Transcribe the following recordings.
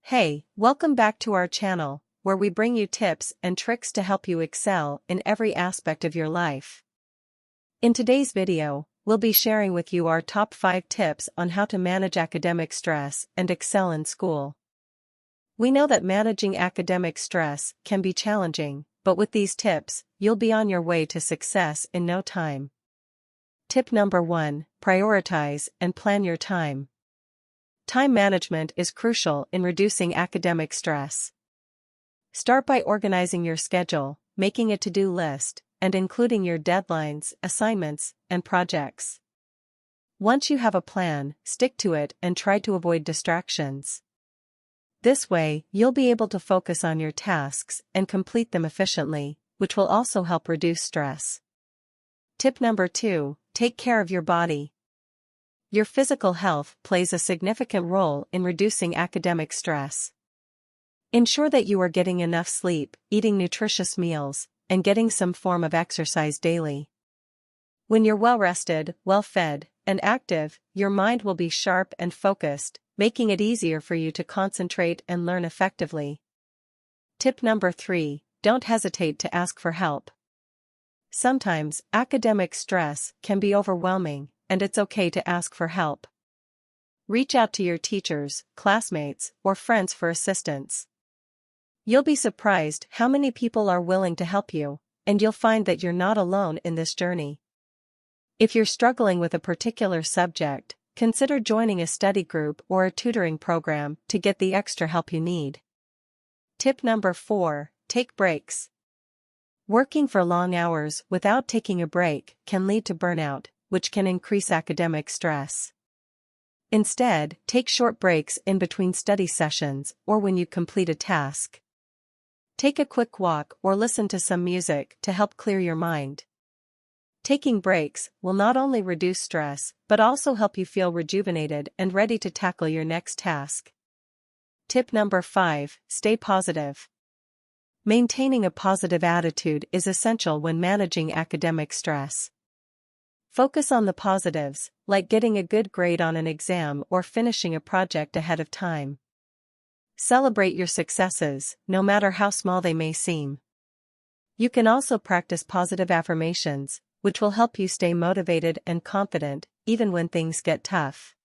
Hey, welcome back to our channel, where we bring you tips and tricks to help you excel in every aspect of your life. In today's video, we'll be sharing with you our top 5 tips on how to manage academic stress and excel in school. We know that managing academic stress can be challenging, but with these tips, you'll be on your way to success in no time. Tip number 1: prioritize and plan your time. Time management is crucial in reducing academic stress. Start by organizing your schedule, making a to-do list, and including your deadlines, assignments, and projects. Once you have a plan, stick to it and try to avoid distractions. This way, you'll be able to focus on your tasks and complete them efficiently, which will also help reduce stress. Tip number 2: take care of your body. Your physical health plays a significant role in reducing academic stress. Ensure that you are getting enough sleep, eating nutritious meals, and getting some form of exercise daily. When you're well rested, well fed, and active, your mind will be sharp and focused, making it easier for you to concentrate and learn effectively. Tip number 3: don't hesitate to ask for help. Sometimes, academic stress can be overwhelming, and it's okay to ask for help. Reach out to your teachers, classmates, or friends for assistance. You'll be surprised how many people are willing to help you, and you'll find that you're not alone in this journey. If you're struggling with a particular subject, consider joining a study group or a tutoring program to get the extra help you need. Tip number 4: take breaks. Working for long hours without taking a break can lead to burnout, which can increase academic stress. Instead, take short breaks in between study sessions or when you complete a task. Take a quick walk or listen to some music to help clear your mind. Taking breaks will not only reduce stress but also help you feel rejuvenated and ready to tackle your next task. Tip number 5: stay positive. Maintaining a positive attitude is essential when managing academic stress. Focus on the positives, like getting a good grade on an exam or finishing a project ahead of time. Celebrate your successes, no matter how small they may seem. You can also practice positive affirmations, which will help you stay motivated and confident, even when things get tough.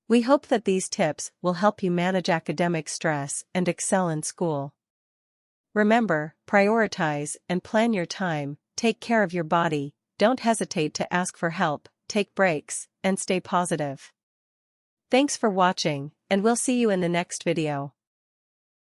We hope that these tips will help you manage academic stress and excel in school. Remember, prioritize and plan your time, take care of your body, don't hesitate to ask for help, take breaks, and stay positive. Thanks for watching, and we'll see you in the next video.